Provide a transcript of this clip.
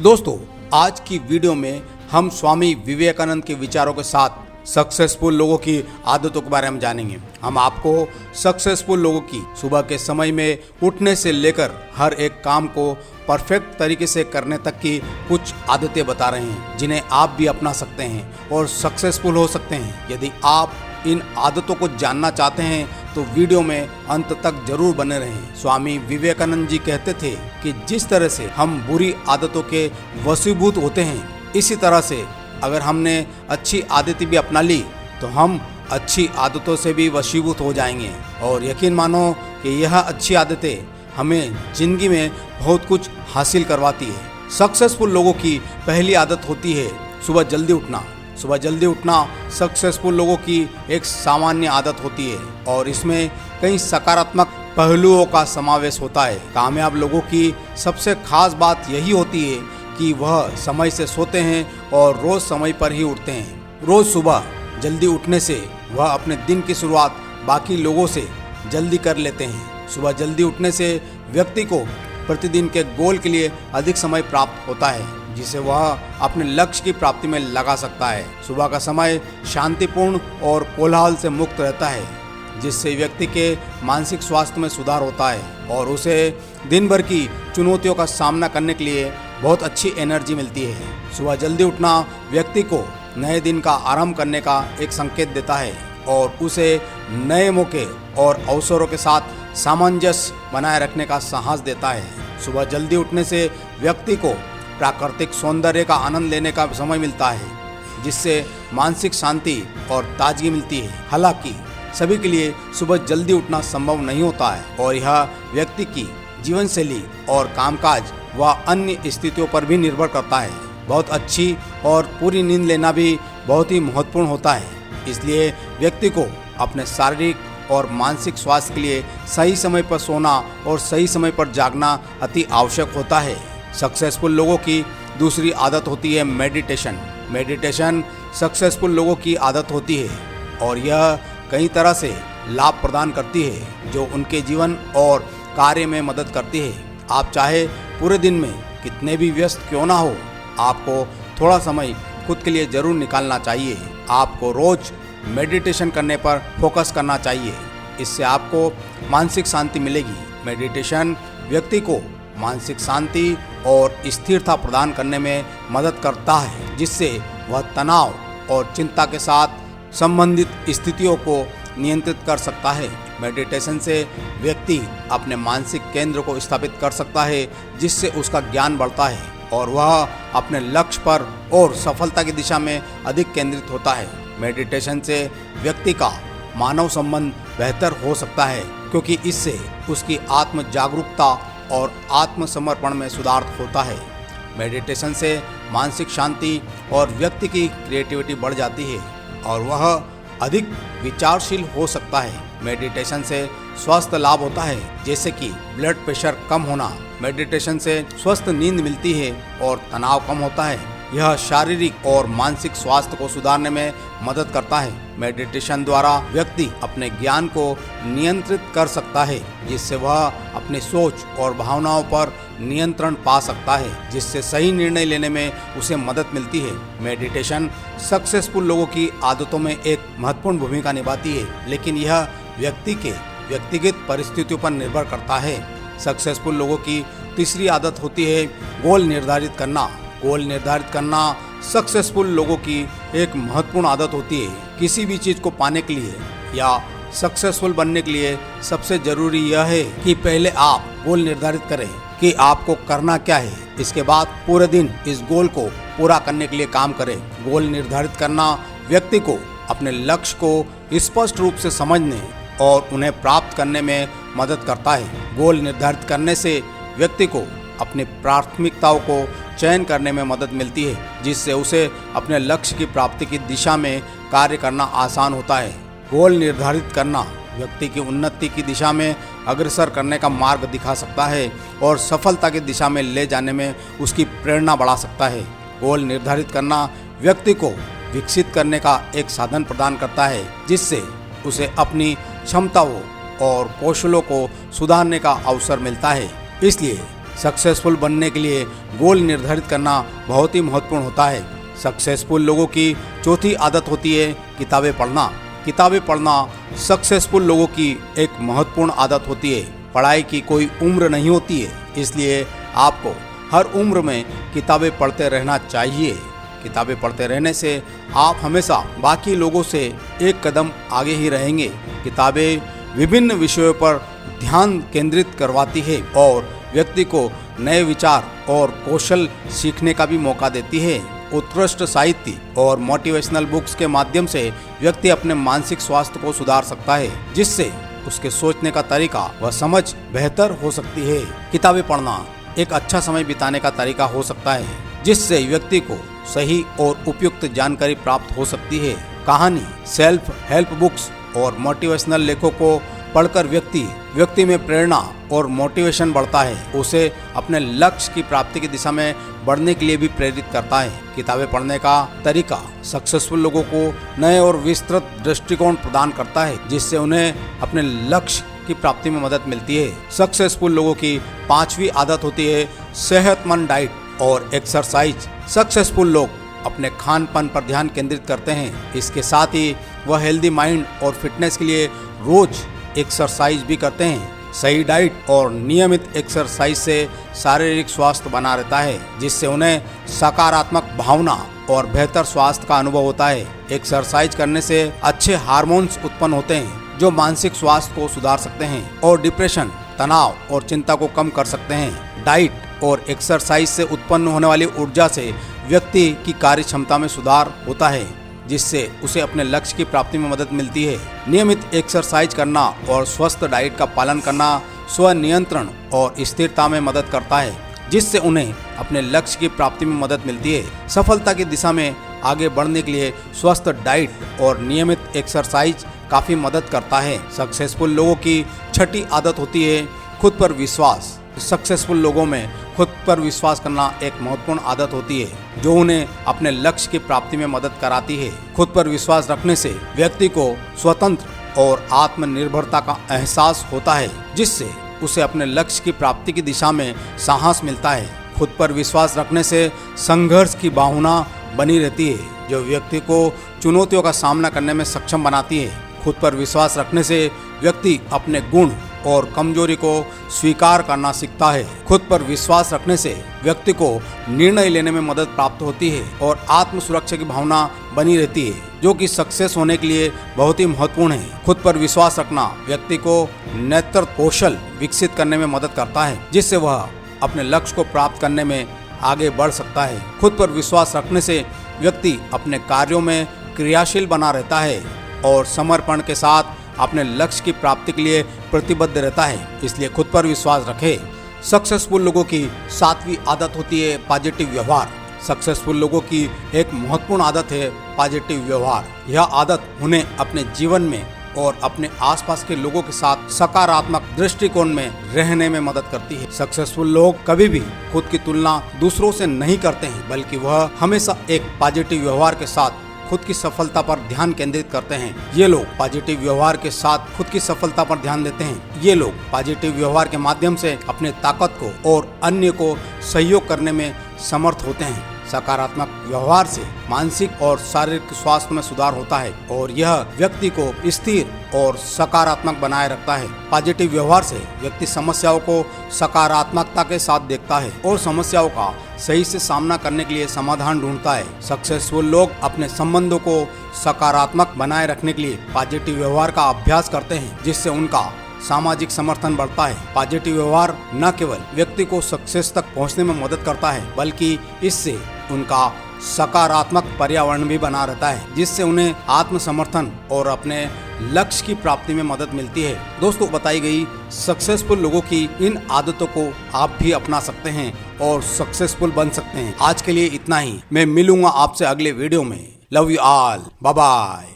दोस्तों, आज की वीडियो में हम स्वामी विवेकानंद के विचारों के साथ सक्सेसफुल लोगों की आदतों के बारे में जानेंगे। हम आपको सक्सेसफुल लोगों की सुबह के समय में उठने से लेकर हर एक काम को परफेक्ट तरीके से करने तक की कुछ आदतें बता रहे हैं, जिन्हें आप भी अपना सकते हैं और सक्सेसफुल हो सकते हैं। यदि आप इन आदतों को जानना चाहते हैं तो वीडियो में अंत तक जरूर बने रहें। स्वामी विवेकानंद जी कहते थे कि जिस तरह से हम बुरी आदतों के वशीभूत होते हैं, इसी तरह से अगर हमने अच्छी आदतें भी अपना ली तो हम अच्छी आदतों से भी वशीभूत हो जाएंगे। और यकीन मानो कि यह अच्छी आदतें हमें जिंदगी में बहुत कुछ हासिल करवाती है। सक्सेसफुल लोगों की पहली आदत होती है सुबह जल्दी उठना। सुबह जल्दी उठना सक्सेसफुल लोगों की एक सामान्य आदत होती है और इसमें कई सकारात्मक पहलुओं का समावेश होता है। कामयाब लोगों की सबसे खास बात यही होती है कि वह समय से सोते हैं और रोज समय पर ही उठते हैं। रोज सुबह जल्दी उठने से वह अपने दिन की शुरुआत बाकी लोगों से जल्दी कर लेते हैं। सुबह जल्दी उठने से व्यक्ति को प्रतिदिन के गोल के लिए अधिक समय प्राप्त होता है, जिसे वह अपने लक्ष्य की प्राप्ति में लगा सकता है। सुबह का समय शांतिपूर्ण और कोलाहल से मुक्त रहता है, जिससे व्यक्ति के मानसिक स्वास्थ्य में सुधार होता है और उसे दिन भर की चुनौतियों का सामना करने के लिए बहुत अच्छी एनर्जी मिलती है। सुबह जल्दी उठना व्यक्ति को नए दिन का आरंभ करने का एक संकेत देता है और उसे नए मौके और अवसरों के साथ सामंजस्य बनाए रखने का साहस देता है। सुबह जल्दी उठने से व्यक्ति को प्राकृतिक सौंदर्य का आनंद लेने का समय मिलता है, जिससे मानसिक शांति और ताजगी मिलती है। हालांकि सभी के लिए सुबह जल्दी उठना संभव नहीं होता है और यह व्यक्ति की जीवन शैली और कामकाज व अन्य स्थितियों पर भी निर्भर करता है। बहुत अच्छी और पूरी नींद लेना भी बहुत ही महत्वपूर्ण होता है, इसलिए व्यक्ति को अपने शारीरिक और मानसिक स्वास्थ्य के लिए सही समय पर सोना और सही समय पर जागना अति आवश्यक होता है। सक्सेसफुल लोगों की दूसरी आदत होती है मेडिटेशन। मेडिटेशन सक्सेसफुल लोगों की आदत होती है और यह कई तरह से लाभ प्रदान करती है, जो उनके जीवन और कार्य में मदद करती है। आप चाहे पूरे दिन में कितने भी व्यस्त क्यों ना हो, आपको थोड़ा समय खुद के लिए जरूर निकालना चाहिए। आपको रोज मेडिटेशन करने पर फोकस करना चाहिए, इससे आपको मानसिक शांति मिलेगी। मेडिटेशन व्यक्ति को मानसिक शांति और स्थिरता प्रदान करने में मदद करता है, जिससे वह तनाव और चिंता के साथ संबंधित स्थितियों को नियंत्रित कर सकता है। मेडिटेशन से व्यक्ति अपने मानसिक केंद्र को स्थापित कर सकता है, जिससे उसका ज्ञान बढ़ता है और वह अपने लक्ष्य पर और सफलता की दिशा में अधिक केंद्रित होता है। मेडिटेशन से व्यक्ति का मानव संबंध बेहतर हो सकता है, क्योंकि इससे उसकी आत्म जागरूकता और आत्मसमर्पण में सुधार होता है। मेडिटेशन से मानसिक शांति और व्यक्ति की क्रिएटिविटी बढ़ जाती है और वह अधिक विचारशील हो सकता है। मेडिटेशन से स्वास्थ्य लाभ होता है, जैसे कि ब्लड प्रेशर कम होना। मेडिटेशन से स्वस्थ नींद मिलती है और तनाव कम होता है। यह शारीरिक और मानसिक स्वास्थ्य को सुधारने में मदद करता है। मेडिटेशन द्वारा व्यक्ति अपने ज्ञान को नियंत्रित कर सकता है, जिससे वह अपनी सोच और भावनाओं पर नियंत्रण पा सकता है, जिससे सही निर्णय लेने में उसे मदद मिलती है। मेडिटेशन सक्सेसफुल लोगों की आदतों में एक महत्वपूर्ण भूमिका निभाती है, लेकिन यह व्यक्ति के व्यक्तिगत परिस्थितियों पर निर्भर करता है। सक्सेसफुल लोगों की तीसरी आदत होती है गोल निर्धारित करना। गोल निर्धारित करना सक्सेसफुल लोगों की एक महत्वपूर्ण आदत होती है। किसी भी चीज को पाने के लिए या सक्सेसफुल बनने के लिए सबसे जरूरी यह है कि पहले आप गोल निर्धारित करें कि आपको करना क्या है। इसके बाद पूरे दिन इस गोल को पूरा करने के लिए काम करें। गोल निर्धारित करना व्यक्ति को अपने लक्ष्य को स्पष्ट रूप से समझने और उन्हें प्राप्त करने में मदद करता है। गोल निर्धारित करने से व्यक्ति को अपनी प्राथमिकताओं को चयन करने में मदद मिलती है, जिससे उसे अपने लक्ष्य की प्राप्ति की दिशा में कार्य करना आसान होता है। गोल निर्धारित करना व्यक्ति की उन्नति की दिशा में अग्रसर करने का मार्ग दिखा सकता है और सफलता की दिशा में ले जाने में उसकी प्रेरणा बढ़ा सकता है। गोल निर्धारित करना व्यक्ति को विकसित करने का एक साधन प्रदान करता है, जिससे उसे अपनी क्षमताओं और कौशलों को सुधारने का अवसर मिलता है। इसलिए सक्सेसफुल बनने के लिए गोल निर्धारित करना बहुत ही महत्वपूर्ण होता है। सक्सेसफुल लोगों की चौथी आदत होती है किताबें पढ़ना। किताबें पढ़ना सक्सेसफुल लोगों की एक महत्वपूर्ण आदत होती है। पढ़ाई की कोई उम्र नहीं होती है, इसलिए आपको हर उम्र में किताबें पढ़ते रहना चाहिए। किताबें पढ़ते रहने से आप हमेशा बाकी लोगों से एक कदम आगे ही रहेंगे। किताबें विभिन्न विषयों पर ध्यान केंद्रित करवाती है और व्यक्ति को नए विचार और कौशल सीखने का भी मौका देती है। उत्कृष्ट साहित्य और मोटिवेशनल बुक्स के माध्यम से व्यक्ति अपने मानसिक स्वास्थ्य को सुधार सकता है, जिससे उसके सोचने का तरीका व समझ बेहतर हो सकती है। किताबें पढ़ना एक अच्छा समय बिताने का तरीका हो सकता है, जिससे व्यक्ति को सही और उपयुक्त जानकारी प्राप्त हो सकती है। कहानी, सेल्फ हेल्प बुक्स और मोटिवेशनल लेखों को पढ़कर व्यक्ति में प्रेरणा और मोटिवेशन बढ़ता है, उसे अपने लक्ष्य की प्राप्ति की दिशा में बढ़ने के लिए भी प्रेरित करता है। किताबें पढ़ने का तरीका सक्सेसफुल लोगों को नए और विस्तृत दृष्टिकोण प्रदान करता है, जिससे उन्हें अपने लक्ष्य की प्राप्ति में मदद मिलती है। सक्सेसफुल लोगों की पांचवी आदत होती है सेहतमंद डाइट और एक्सरसाइज। सक्सेसफुल लोग अपने खान पान पर ध्यान केंद्रित करते हैं। इसके साथ ही वह हेल्दी माइंड और फिटनेस के लिए रोज एक्सरसाइज भी करते हैं। सही डाइट और नियमित एक्सरसाइज से शारीरिक स्वास्थ्य बना रहता है, जिससे उन्हें सकारात्मक भावना और बेहतर स्वास्थ्य का अनुभव होता है। एक्सरसाइज करने से अच्छे हार्मोन्स उत्पन्न होते हैं, जो मानसिक स्वास्थ्य को सुधार सकते हैं और डिप्रेशन, तनाव और चिंता को कम कर सकते हैं। डाइट और एक्सरसाइज से उत्पन्न होने वाली ऊर्जा से व्यक्ति की कार्य क्षमता में सुधार होता है, जिससे उसे अपने लक्ष्य की प्राप्ति में मदद मिलती है। नियमित एक्सरसाइज करना और स्वस्थ डाइट का पालन करना स्व नियंत्रण और स्थिरता में मदद करता है, जिससे उन्हें अपने लक्ष्य की प्राप्ति में मदद मिलती है। सफलता की दिशा में आगे बढ़ने के लिए स्वस्थ डाइट और नियमित एक्सरसाइज काफी मदद करता है। सक्सेसफुल लोगों की छठी आदत होती है खुद पर विश्वास। सक्सेसफुल लोगों में खुद पर विश्वास करना एक महत्वपूर्ण आदत होती है, जो उन्हें अपने लक्ष्य की प्राप्ति में मदद कराती है। खुद पर विश्वास रखने से व्यक्ति को स्वतंत्र और आत्मनिर्भरता का एहसास होता है, जिससे उसे अपने लक्ष्य की प्राप्ति की दिशा में साहस मिलता है। खुद पर विश्वास रखने से संघर्ष की भावना बनी रहती है, जो व्यक्ति को चुनौतियों का सामना करने में सक्षम बनाती है। खुद पर विश्वास रखने से व्यक्ति अपने गुण और कमजोरी को स्वीकार करना सीखता है। खुद पर विश्वास रखने से व्यक्ति को निर्णय लेने में मदद प्राप्त होती है और आत्म सुरक्षा की भावना बनी रहती है, जो कि सक्सेस होने के लिए बहुत ही महत्वपूर्ण है। खुद पर विश्वास रखना व्यक्ति को नेतृत्व कौशल विकसित करने में मदद करता है, जिससे वह अपने लक्ष्य को प्राप्त करने में आगे बढ़ सकता है। खुद पर विश्वास रखने से व्यक्ति अपने कार्यों में क्रियाशील बना रहता है और समर्पण के साथ अपने लक्ष्य की प्राप्ति के लिए प्रतिबद्ध रहता है। इसलिए खुद पर विश्वास रखें। सक्सेसफुल लोगों की सातवीं आदत होती है पॉजिटिव व्यवहार। सक्सेसफुल लोगों की एक महत्वपूर्ण आदत है पॉजिटिव व्यवहार। यह आदत उन्हें अपने जीवन में और अपने आसपास के लोगों के साथ सकारात्मक दृष्टिकोण में रहने में मदद करती है। सक्सेसफुल लोग कभी भी खुद की तुलना दूसरों से नहीं करते हैं, बल्कि वह हमेशा एक पॉजिटिव व्यवहार के साथ खुद की सफलता पर ध्यान केंद्रित करते हैं। ये लोग पॉजिटिव व्यवहार के साथ खुद की सफलता पर ध्यान देते हैं। ये लोग पॉजिटिव व्यवहार के माध्यम से अपने ताकत को और अन्य को सहयोग करने में समर्थ होते हैं। सकारात्मक व्यवहार से मानसिक और शारीरिक स्वास्थ्य में सुधार होता है और यह व्यक्ति को स्थिर और सकारात्मक बनाए रखता है। पॉजिटिव व्यवहार से व्यक्ति समस्याओं को सकारात्मकता के साथ देखता है और समस्याओं का सही से सामना करने के लिए समाधान ढूंढता है। सक्सेसफुल लोग अपने संबंधों को सकारात्मक बनाए रखने के लिए पॉजिटिव व्यवहार का अभ्यास करते हैं, जिससे उनका सामाजिक समर्थन बढ़ता है। पॉजिटिव व्यवहार न केवल व्यक्ति को सक्सेस तक पहुंचने में मदद करता है, बल्कि इससे उनका सकारात्मक पर्यावरण भी बना रहता है, जिससे उन्हें आत्मसमर्थन और अपने लक्ष्य की प्राप्ति में मदद मिलती है। दोस्तों, बताई गई सक्सेसफुल लोगों की इन आदतों को आप भी अपना सकते हैं और सक्सेसफुल बन सकते हैं। आज के लिए इतना ही। मैं मिलूंगा आपसे अगले वीडियो में। Love you all, bye bye.